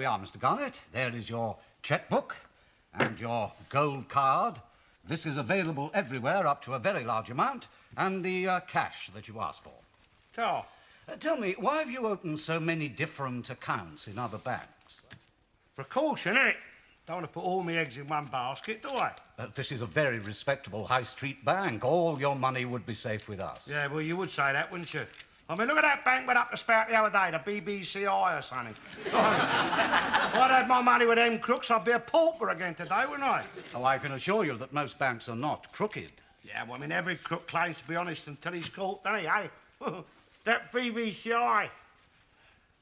we are, Mr. Garnett. There is your chequebook and your gold card. This is available everywhere up to a very large amount, and the cash that you asked for. So, Tell me, why have you opened so many different accounts in other banks? precaution, innit? Don't want to put all my eggs in one basket, do I? This is a very respectable high street bank. All your money would be safe with us. Yeah, well, you would say that, wouldn't you? I mean, look at that bank went up the spout the other day, the BBCI or something. If I'd had my money with them crooks, I'd be a pauper again today, wouldn't I? Oh, I can assure you that most banks are not crooked. Yeah, well, I mean, every crook claims to be honest until he's caught, doesn't he, eh? That BBCI,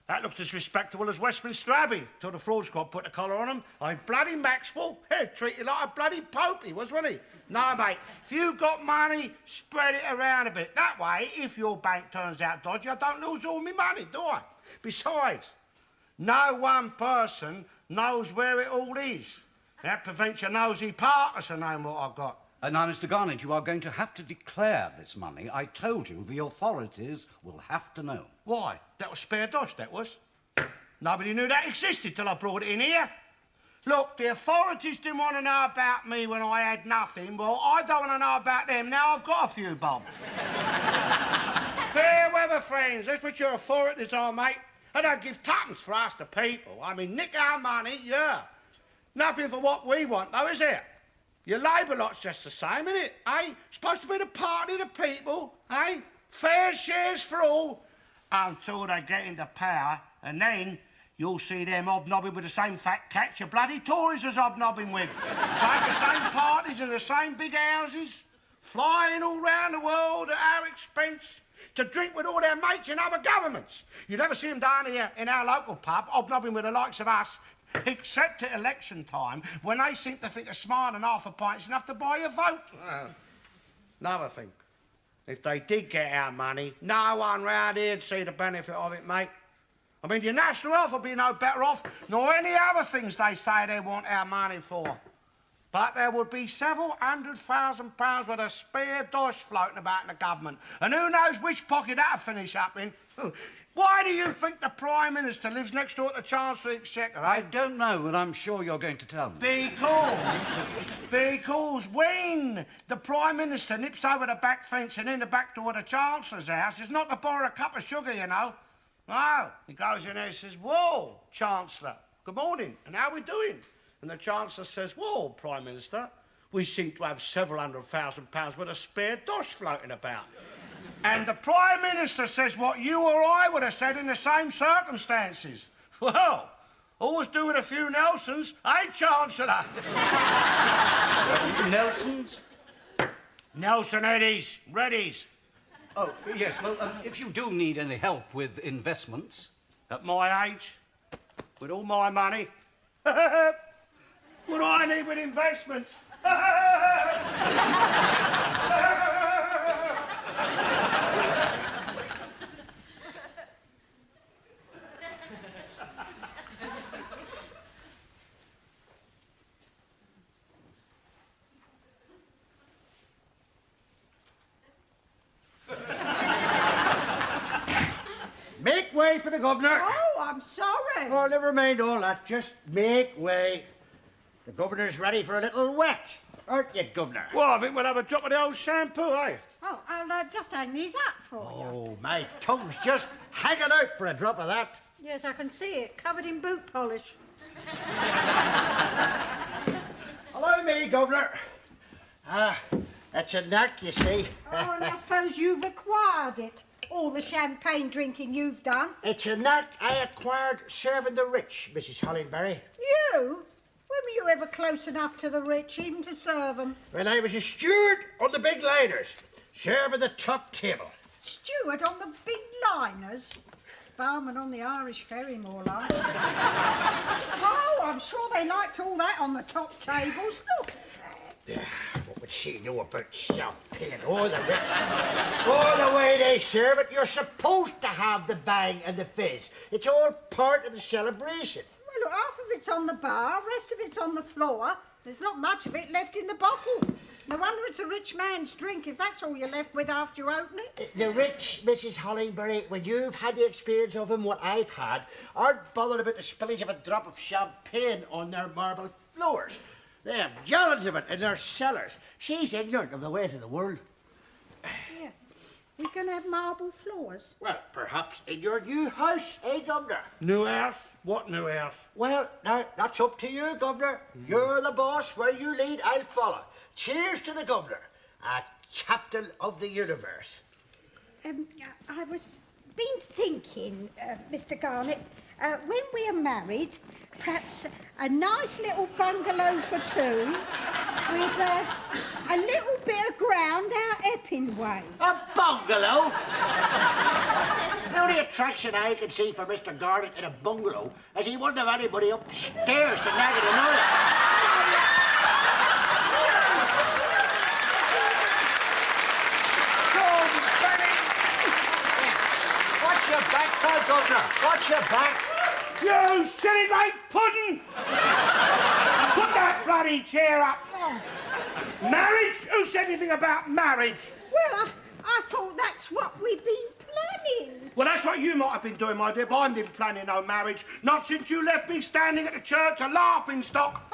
that looked as respectable as Westminster Abbey till the fraud squad put the collar on him. I bloody Maxwell, he'd treat you like a bloody pope he was, wasn't he? No, mate, if you've got money, spread it around a bit. That way, if your bank turns out dodgy, I don't lose all my money, do I? Besides, no one person knows where it all is. That prevents your nosy partners from knowing what I've got. Now, Mr. Garnett, you are going to have to declare this money. I told you the authorities will have to know. Why? That was spare dosh, that was. Nobody knew that existed till I brought it in here. Look, the authorities didn't want to know about me when I had nothing. Well, I don't want to know about them now I've got a few bob. Fair weather, friends. That's what your authorities are, mate. They don't give tuppence for us, the people. I mean, nick our money, yeah. Nothing for what we want, though, is it? Your Labour lot's just the same, isn't it, eh? Supposed to be the party of the people, eh? Fair shares for all, until they get into power, and then you'll see them hobnobbing with the same fat cats your bloody Tories is hobnobbing with. Like the same parties in the same big houses, flying all round the world at our expense, to drink with all their mates in other governments. You never see them down here in our local pub, hobnobbing with the likes of us, except at election time, when they seem to think a smile and half a pint's enough to buy your vote. Another thing, if they did get our money, no one round here'd see the benefit of it, mate. I mean, your national health would be no better off nor any other things they say they want our money for. But there would be several £100,000 worth of spare dosh floating about in the government, and who knows which pocket that'll finish up in. Why do you think the Prime Minister lives next door to the Chancellor of the Exchequer, eh? I don't know, but I'm sure you're going to tell me. Because when the Prime Minister nips over the back fence and in the back door of the Chancellor's house, it's not to borrow a cup of sugar, you know. No, he goes in there and says, "Whoa, Chancellor, good morning, and how are we doing?" And the Chancellor says, "Whoa, Prime Minister, we seem to have several £100,000 worth of spare dosh floating about." And the Prime Minister says what you or I would have said in the same circumstances. Well, always do with a few Nelsons, eh, Chancellor? Nelsons? Nelson Eddies, Reddies. Oh, yes, well, if you do need any help with investments... At my age, with all my money, what do I need with investments? Make way for the governor. Oh, I'm sorry. Oh, never mind all that. Just make way. The governor's ready for a little wet, aren't you, governor? Well, I think we'll have a drop of the old shampoo, eh? Oh, I'll just hang these up for you. Oh, my tongue's just hanging out for a drop of that. Yes, I can see it, covered in boot polish. Allow me, governor. That's a knack, you see. Oh, and I suppose you've acquired it. All the champagne drinking you've done. It's a knack I acquired serving the rich, Mrs. Hollingberry. You? When were you ever close enough to the rich, even to serve them? When I was a steward on the big liners, serving the top table. Steward on the big liners? Barman on the Irish ferry, more like. Oh, I'm sure they liked all that on the top tables. Look. What would she know about champagne? Oh, the rich. Oh, the way they serve it. You're supposed to have the bang and the fizz. It's all part of the celebration. Well, look, half of it's on the bar, rest of it's on the floor. There's not much of it left in the bottle. No wonder it's a rich man's drink if that's all you're left with after you open it. The rich Mrs. Hollingbury, when you've had the experience of him what I've had, aren't bothered about the spillage of a drop of champagne on their marble floors. They have gallons of it in their cellars. She's ignorant of the ways of the world. Yeah. We're going to have marble floors. Well, perhaps in your new house, eh, Governor? New house? What new house? Well, now, that's up to you, Governor. You're the boss. Where you lead, I'll follow. Cheers to the Governor, a captain of the universe. I was been thinking, Mr. Garnet, when we are married, perhaps a nice little bungalow for two with a little bit of ground out Epping way. A bungalow? The only attraction I can see for Mr. Garnet in a bungalow is he wouldn't have anybody upstairs to nag it another. Watch your back there, Governor. Watch your back. You silly great pudding! Put that bloody chair up. Marriage? Who said anything about marriage? Well, I thought that's what we'd been planning. Well, that's what you might have been doing, my dear, but I haven't been planning no marriage. Not since you left me standing at the church, a laughing stock.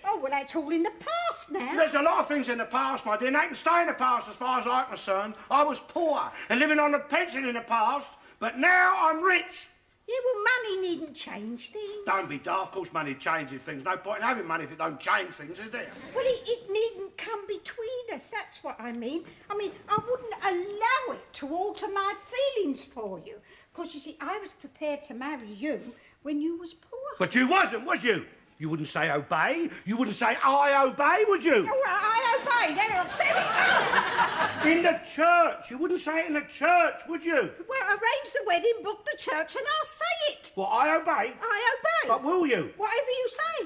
Oh, well, that's all in the past now. There's a lot of things in the past, my dear, and they can stay in the past as far as I'm concerned. I was poor and living on a pension in the past, but now I'm rich. Yeah, well, money needn't change things. Don't be daft. Of course money changes things. No point in having money if it don't change things, is there? Well, it needn't come between us, that's what I mean. I wouldn't allow it to alter my feelings for you. Because, you see, I was prepared to marry you when you was poor. But you wasn't, was you? You wouldn't say obey. You wouldn't say I obey, would you? Oh, I obey. There, I've said it. In the church. You wouldn't say it in the church, would you? Well, arrange the wedding, book the church, and I'll say it. Well, I obey. I obey. But will you? Whatever you say.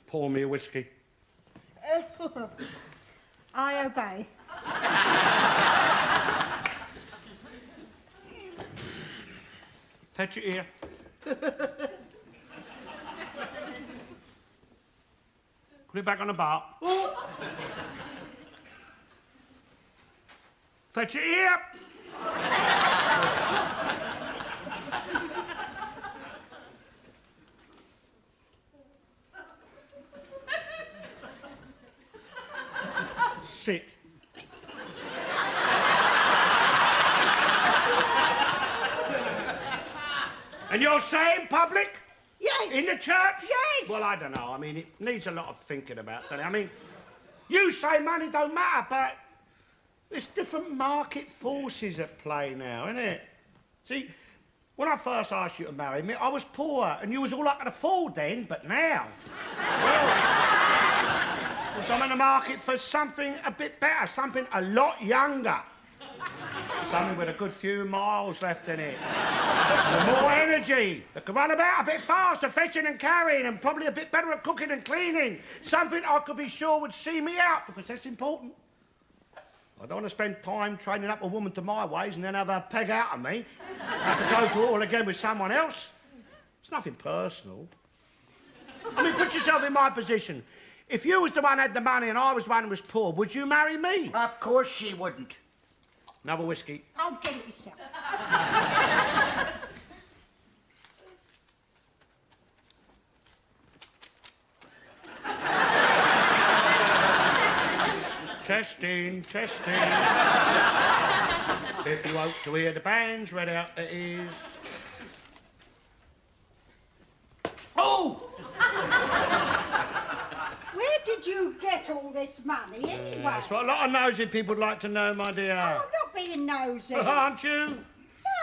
Pour me a whiskey. I obey. Fetch it here. Put it back on the bar. Fetch it here. Sit. And you're saying public? Yes. In the church? Yes. Well, I don't know. I mean, it needs a lot of thinking about, doesn't it? I mean, you say money don't matter, but there's different market forces at play now, isn't it? See, when I first asked you to marry me, I was poor, and you was all I could afford then, but now, well, I'm in the market for something a bit better, something a lot younger. Something with a good few miles left in it. With more energy. That can run about a bit faster, fetching and carrying, and probably a bit better at cooking and cleaning. Something I could be sure would see me out, because that's important. I don't want to spend time training up a woman to my ways and then have her peg out of me. Have to go through it all again with someone else. It's nothing personal. I mean, put yourself in my position. If you was the one who had the money and I was the one who was poor, would you marry me? Of course she wouldn't. Another whiskey. I'll get it yourself. Testing, testing. If you hope to hear the bands read out the ears. Oh! Where did you get all this money anyway? That's what a lot of nosy people would like to know, my dear. I'm not being nosy. Aren't you?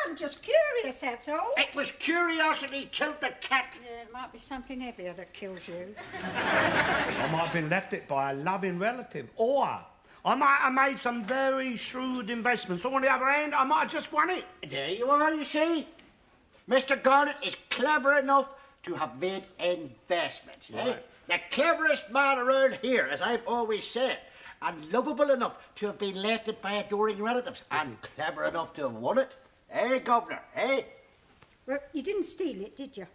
I'm just curious, that's all. It was curiosity killed the cat. Yeah, it might be something heavier that kills you. I might have been left it by a loving relative, or I might have made some very shrewd investments. Or on the other hand, I might have just won it. There you are, you see. Mr. Garnet is clever enough to have made investments. Right. Eh? The cleverest man around here, as I've always said. And lovable enough to have been left it by adoring relatives. And clever enough to have won it. Eh, Governor, eh? Well, you didn't steal it, did you?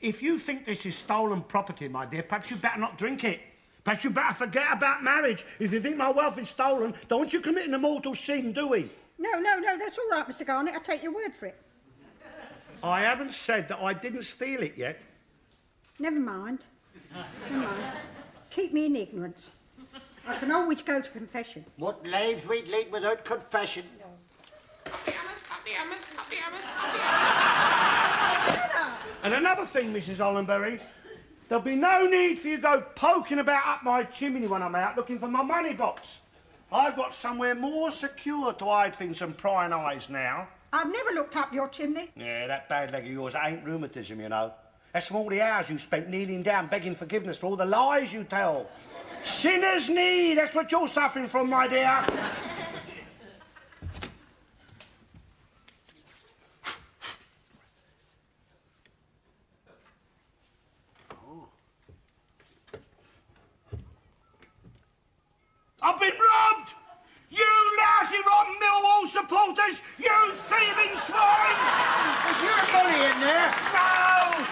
If you think this is stolen property, my dear, perhaps you better not drink it. Perhaps you better forget about marriage. If you think my wealth is stolen, don't you commit an mortal sin, do we? No, that's all right, Mr. Garnett. I'll take your word for it. I haven't said that I didn't steal it yet. Never mind. Never mind. Keep me in ignorance. I can always go to confession. What lives we'd lead without confession. And another thing, Mrs. Hollenberry, there'll be no need for you to go poking about up my chimney when I'm out looking for my money box. I've got somewhere more secure to hide things than prying eyes now. I've never looked up your chimney. Yeah, that bad leg of yours ain't rheumatism, you know. That's from all the hours you spent kneeling down begging forgiveness for all the lies you tell. Sinner's need, that's what you're suffering from, my dear. I've been robbed! You lousy rotten Millwall supporters! You thieving swines! Is your money in there? No!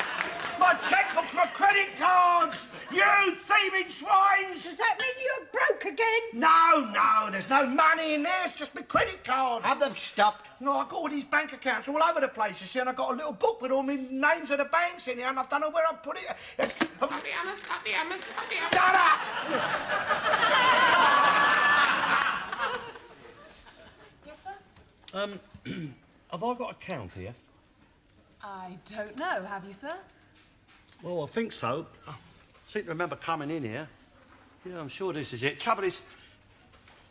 My checkbooks, my credit cards! You thieving swines! Does that mean you're broke again? No, there's no money in there. It's just my credit cards. Have them stopped. No, I've got all these bank accounts all over the place, you see, and I've got a little book with all my names of the banks in here, and I don't know where I put it. Shut up! Yes, sir? Have I got a count here? I don't know. Have you, sir? Well, I think so. I seem to remember coming in here. Yeah, I'm sure this is it. Trouble is,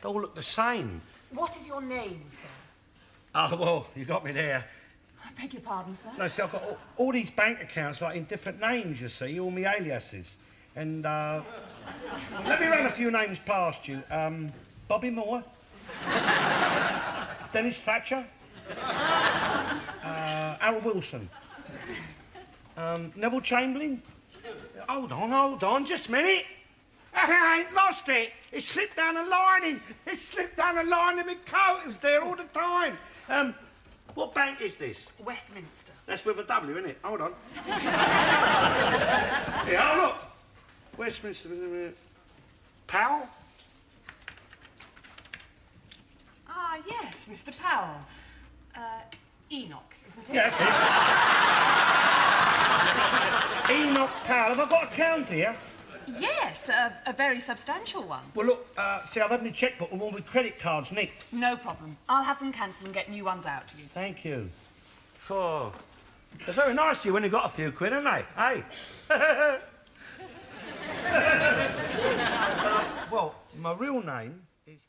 they all look the same. What is your name, sir? Oh, well, you got me there. I beg your pardon, sir? No, see, I've got all these bank accounts, like, in different names, you see, all my aliases. And, let me run a few names past you. Bobby Moore. Dennis Thatcher. Harold Wilson. Neville Chamberlain. Hold on, just a minute. I ain't lost it. It slipped down the lining. It slipped down the lining of my coat. It was there all the time. What bank is this? Westminster. That's with a W, isn't it? Hold on. Yeah, hold up. Westminster. Powell? Ah, yes, Mr. Powell. Enoch, isn't it? Yeah, that's it. Enoch Powell. Have I got a count here? Yes, a very substantial one. Well, look, see, I've had my checkbook and all my credit cards nicked. No problem. I'll have them cancelled and get new ones out to you. Thank you. Oh, they're very nice to you when you've got a few quid, aren't they? Hey? Well, my real name is...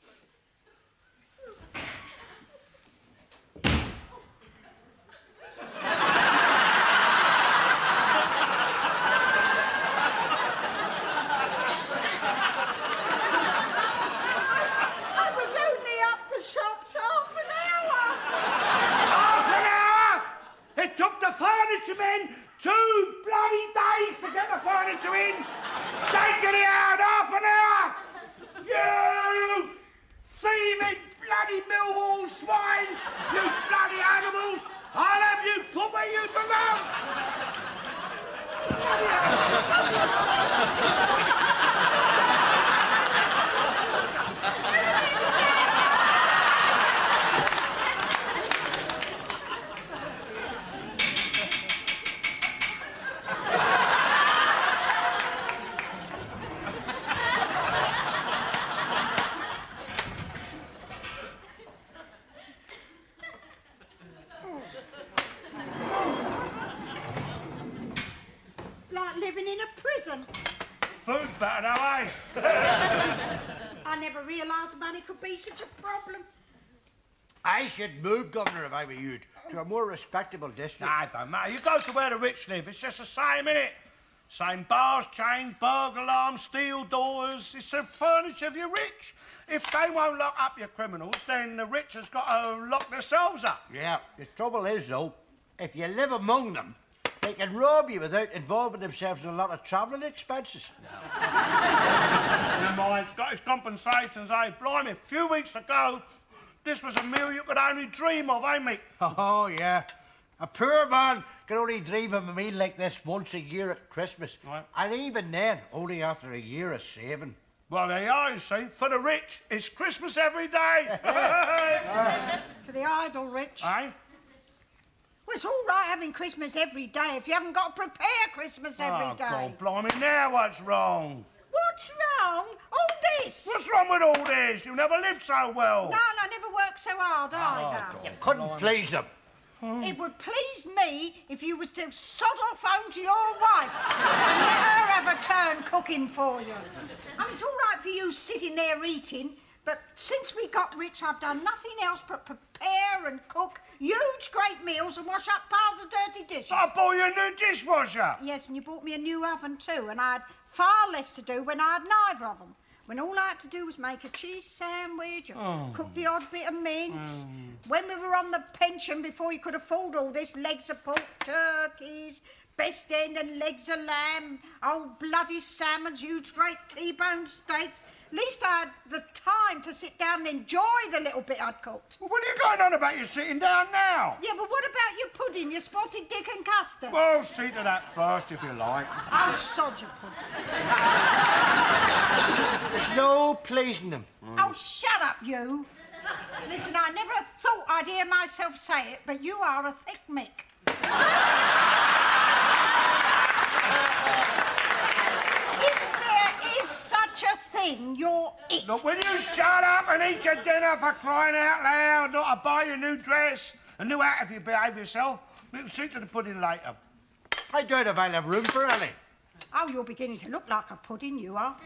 Men, 2 bloody days to get the furniture in. Don't get it out, half an hour. You thieving bloody Millwall swines, you bloody animals. I'll have you put where you belong. Food's better now, eh? I never realised money could be such a problem. I should move, Governor, if I were you, to a more respectable district. Nah, it don't matter. You go to where the rich live. It's just the same, innit? Same bars, chains, burglar alarms, steel doors. It's the furniture of your rich. If they won't lock up your criminals, then the rich has got to lock themselves up. Yeah, the trouble is, though, if you live among them, they can rob you without involving themselves in a lot of travelling expenses. Never mind, it's got its compensations, eh? Blimey, a few weeks ago, this was a meal you could only dream of, eh, mate? Oh, yeah. A poor man can only drive a meal like this once a year at Christmas. Right. And even then, only after a year of saving. Well, there you are, you see. For the rich, it's Christmas every day. For the idle rich. Eh? Well, it's all right having Christmas every day if you haven't got to prepare Christmas every day. Oh, God, blimey, now what's wrong? What's wrong? All this. What's wrong with all this? You never lived so well. No, I never worked so hard either. You couldn't please them. It would please me if you was to sod off home to your wife and let her have a turn cooking for you. I mean, it's all right for you sitting there eating, but since we got rich, I've done nothing else but prepare and cook huge, great meals and wash up piles of dirty dishes. I bought you a new dishwasher. Yes, and you bought me a new oven too, and I had far less to do when I had neither of them. When all I had to do was make a cheese sandwich or cook the odd bit of mince. When we were on the pension, before you could afford all this, legs of pork, turkeys, best end and legs of lamb, old bloody salmons, huge great T-bone steaks. At least I had the time to sit down and enjoy the little bit I'd cooked. Well, what are you going on about? You sitting down now? Yeah, but what about your pudding, your spotted dick and custard? Well, see to that first, if you like. Oh, sod your pudding. There's no pleasing them. Oh, shut up, you. Listen, I never thought I'd hear myself say it, but you are a thick mick. If there is such a thing, you're it. Look, will you shut up and eat your dinner for crying out loud? Not to buy you a new dress, a new hat if you behave yourself. We'll see to the pudding later. I doubt if I'll have room for any. Oh, you're beginning to look like a pudding, you are.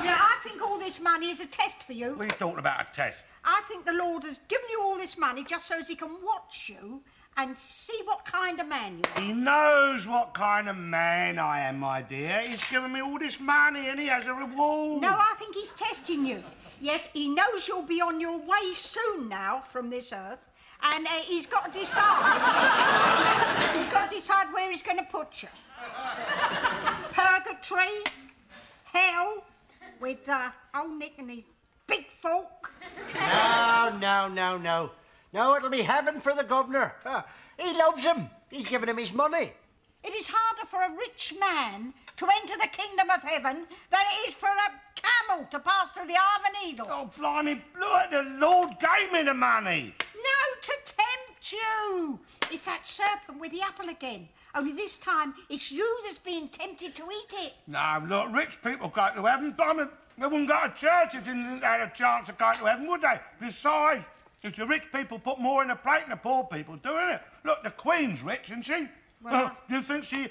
I think all this money is a test for you. What are you talking about, a test? I think the Lord has given you all this money just so as he can watch you and see what kind of man you are. He knows what kind of man I am, my dear. He's given me all this money and he has a reward. No, I think he's testing you. Yes, he knows you'll be on your way soon now from this earth, and he's got to decide. He's got to decide where he's going to put you. Purgatory, hell, with old Nick and his big fork. No. No, it'll be heaven for the governor. He loves him. He's given him his money. It is harder for a rich man to enter the kingdom of heaven than it is for a camel to pass through the eye of a needle. Oh, blimey, look, the Lord gave me the money. No, to tempt you. It's that serpent with the apple again. Only this time, it's you that's being tempted to eat it. No, look, rich people go to heaven. Blimey, they wouldn't go to church if they didn't have a chance of going to heaven, would they? Besides, if the rich people put more in the plate than the poor people do, innit? Look, the Queen's rich, isn't she? Well, do you think she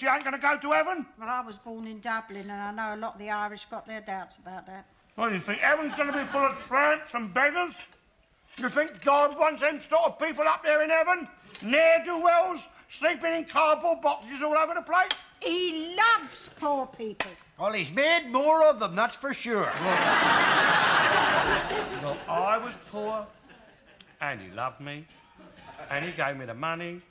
ain't going to go to heaven? Well, I was born in Dublin, and I know a lot of the Irish got their doubts about that. What do you think? Heaven's going to be full of tramps and beggars? You think God wants them sort of people up there in heaven? Ne'er-do-wells, sleeping in cardboard boxes all over the place? He loves poor people. Well, he's made more of them, that's for sure. Look, I was poor, and he loved me, and he gave me the money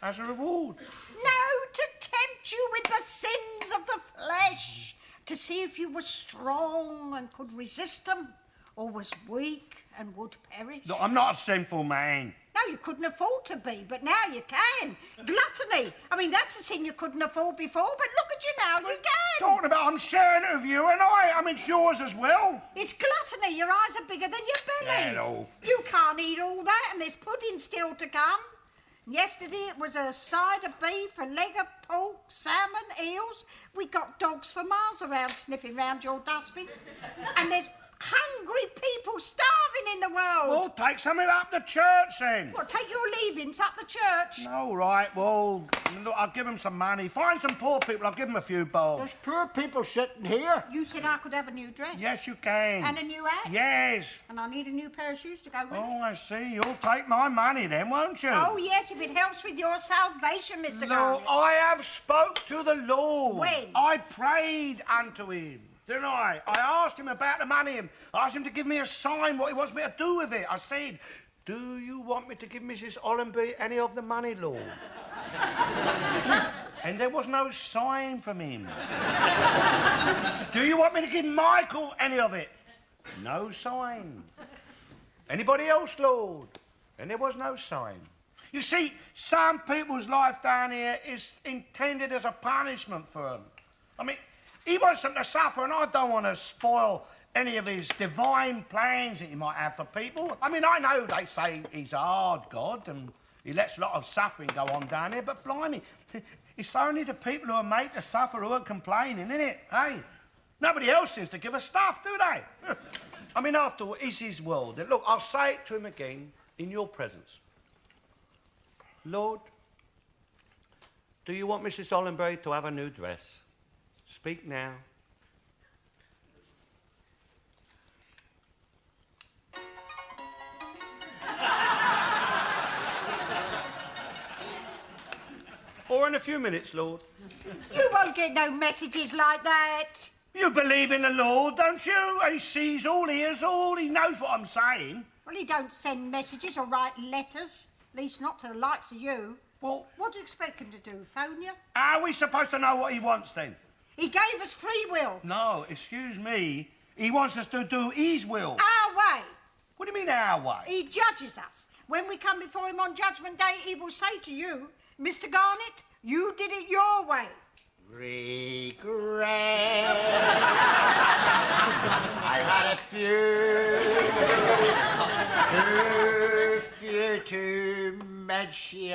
as a reward. No, to tempt you with the sins of the flesh, to see if you were strong and could resist them, or was weak and would perish. Look, I'm not a sinful man. No, you couldn't afford to be, but now you can. Gluttony. I mean, that's a sin you couldn't afford before, but look at you now, you can. Talking about I'm sharing it with you, and I mean, it's yours as well. It's gluttony. Your eyes are bigger than your belly. Hello. You can't eat all that, and there's pudding still to come. Yesterday it was a side of beef, a leg of pork, salmon, eels. We got dogs for miles around sniffing round your dustbin. And there's hungry people starving in the world. Well, take something up the church then. What, take your leavings up the church? All right, well, look, I'll give them some money. Find some poor people, I'll give them a few bowls. There's poor people sitting here. You said I could have a new dress. Yes, you can. And a new hat. Yes. And I need a new pair of shoes to go with Oh, it. I see. You'll take my money then, won't you? Oh, yes, if it helps with your salvation, Mr. Look, Garnett. I have spoke to the Lord. When? I prayed unto him, didn't I? I asked him about the money and asked him to give me a sign what he wants me to do with it. I said, do you want me to give Mrs. Hollenby any of the money, Lord? And there was no sign from him. Do you want me to give Michael any of it? No sign. Anybody else, Lord? And there was no sign. You see, some people's life down here is intended as a punishment for them. I mean, he wants them to suffer, and I don't want to spoil any of his divine plans that he might have for people. I mean, I know they say he's a hard God and he lets a lot of suffering go on down here, but blimey, it's only the people who are made to suffer who are complaining, isn't it? Hey? Nobody else seems to give a stuff, do they? I mean, after all, it's his world. And look, I'll say it to him again in your presence. Lord, do you want Mrs. Hollenberry to have a new dress? Speak now. Or in a few minutes, Lord. You won't get no messages like that. You believe in the Lord, don't you? He sees all, hears all, he knows what I'm saying. Well, he don't send messages or write letters. At least not to the likes of you. Well, what do you expect him to do, phone you? how are we supposed to know what he wants then? He gave us free will. No, excuse me. He wants us to do his will. Our way. What do you mean, our way? He judges us. When we come before him on Judgment Day, he will say to you, Mr. Garnett, you did it your way. Regret. I've had a few to mention.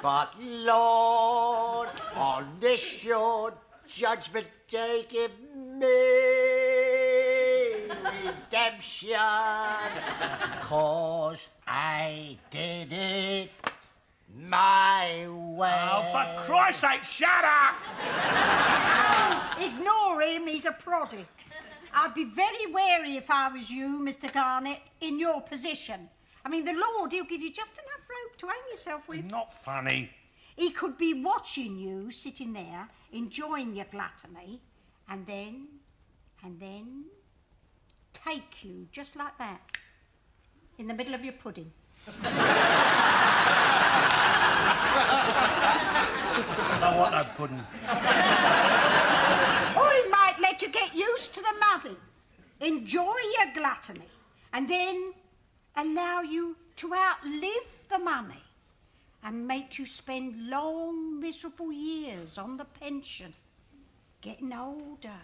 But Lord, on this your judgment day, give me redemption. 'Cause I did it my way. Oh, for Christ's sake, shut up! Ignore him, he's a proddy. I'd be very wary if I was you, Mr. Garnett, in your position. I mean, the Lord, he'll give you just enough rope to hang yourself with. Not funny. He could be watching you, sitting there, enjoying your gluttony, and then take you, just like that, in the middle of your pudding. I don't want no pudding. Or he might let you get used to the money, enjoy your gluttony, and then allow you to outlive the money and make you spend long, miserable years on the pension, getting older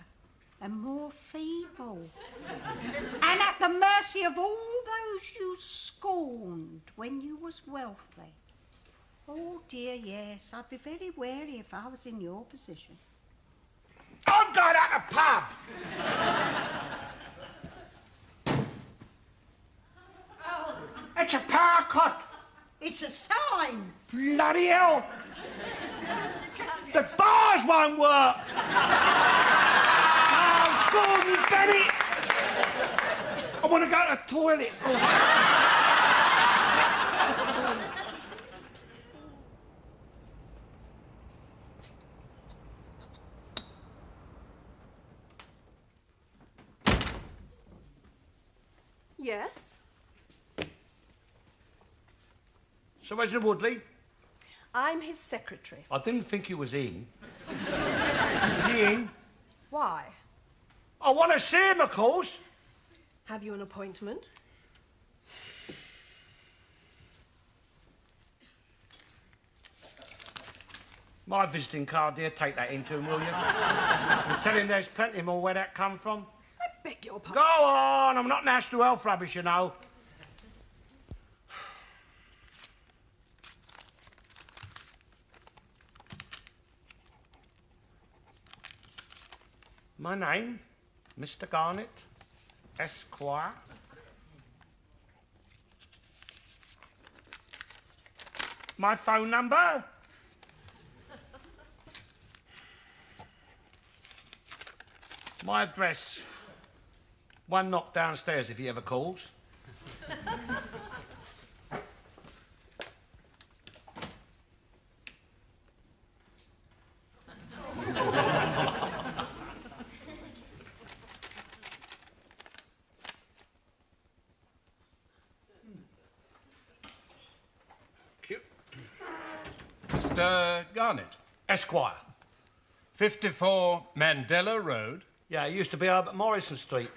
and more feeble, and at the mercy of all those you scorned when you was wealthy. Oh dear, yes, I'd be very wary if I was in your position. I'm going out the pub! It's a power cut! It's a sign. Bloody hell! The bars won't work! Oh, Gordon Bennett! I want to go to the toilet. Yes? Sir Reginald Woodley? I'm his secretary. I didn't think he was in. Is he in? Why? I want to see him, of course. Have you an appointment? My visiting card, dear, take that into him, will you? And tell him there's plenty more where that come from. I beg your pardon. Go on, I'm not national health rubbish, you know. My name, Mr. Garnett, Esquire. My phone number? My address. One knock downstairs if he ever calls. Cute. Mr. Garnett, Esquire. 54 Mandela Road. Yeah, it used to be Herbert Morrison Street.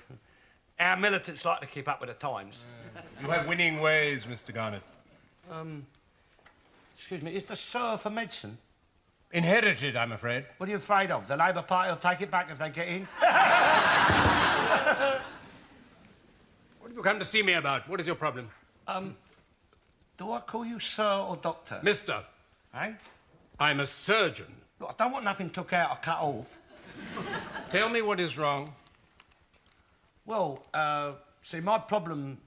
Our militants like to keep up with the times. You have winning ways, Mr. Garnett. Excuse me, is the Sir for medicine? Inherited, I'm afraid. What are you afraid of? The Labour Party will take it back if they get in? What have you come to see me about? What is your problem? Do I call you Sir or Doctor? Mister, Eh? I'm a surgeon. Look, I don't want nothing took out or cut off. Tell me what is wrong. Well, see, my problem,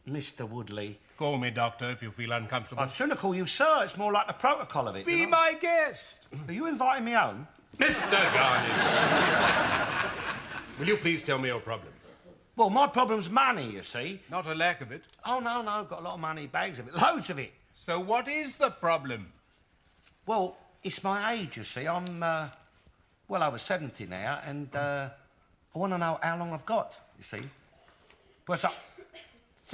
Mr. Woodley... Call me doctor if you feel uncomfortable. I'd sooner call you Sir. It's more like the protocol of it. Be you know? my guest. Are you inviting me home? Mr. Garnett. Will you please tell me your problem? Well, my problem's money, you see. Not a lack of it. Oh, no, I've got a lot of money, bags of it, loads of it. So what is the problem? Well, it's my age, you see. I'm, well over 70 now, and I want to know how long I've got, you see. Because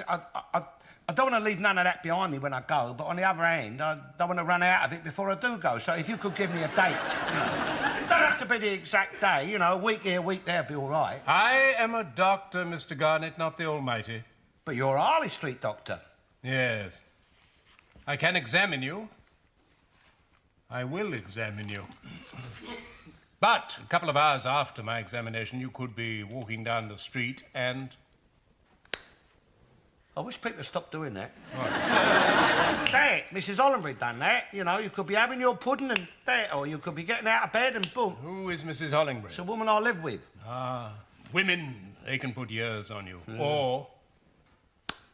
I don't want to leave none of that behind me when I go, but on the other hand, I don't want to run out of it before I do go. So if you could give me a date, you know. It don't have to be the exact day, you know, a week here, a week there, be all right. I am a doctor, Mr. Garnett, not the Almighty. But you're a Harley Street doctor. Yes. I can examine you. I will examine you. But a couple of hours after my examination, you could be walking down the street and... I wish people would stop doing that. What? There, Mrs. Hollenbury done that. You know, you could be having your pudding and there, or you could be getting out of bed and boom. Who is Mrs. Hollingbury? It's a woman I live with. Ah, women, they can put years on you. Or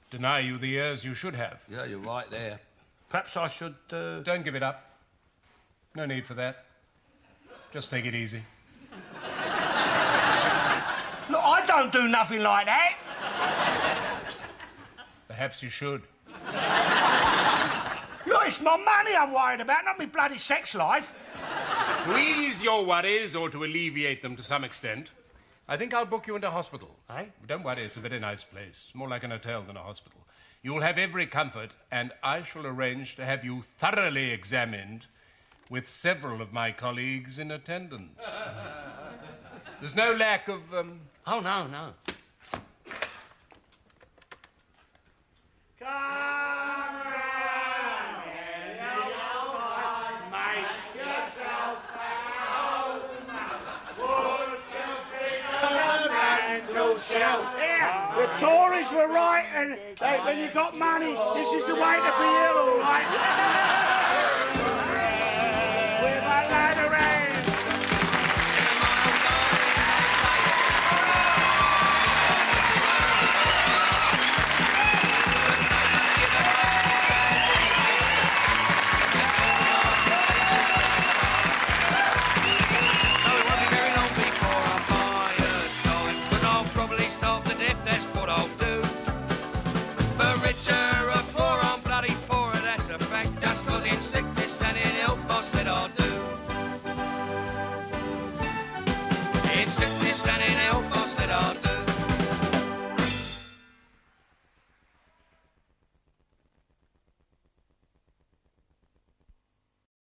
deny you the years you should have. Yeah, you're right there. Perhaps I should, Don't give it up. No need for that. Just take it easy. Look, I don't do nothing like that. Perhaps you should. Look, it's my money I'm worried about, not my bloody sex life. To ease your worries, or to alleviate them to some extent, I think I'll book you into hospital. Eh? Don't worry, it's a very nice place. It's more like an hotel than a hospital. You'll have every comfort, and I shall arrange to have you thoroughly examined with several of my colleagues in attendance. There's no lack of, Oh, no. Come round and make yourself at home. Put your feet on the mantel shelf. Here, the Tories were right, and when you got money, this is the way to be here, all right.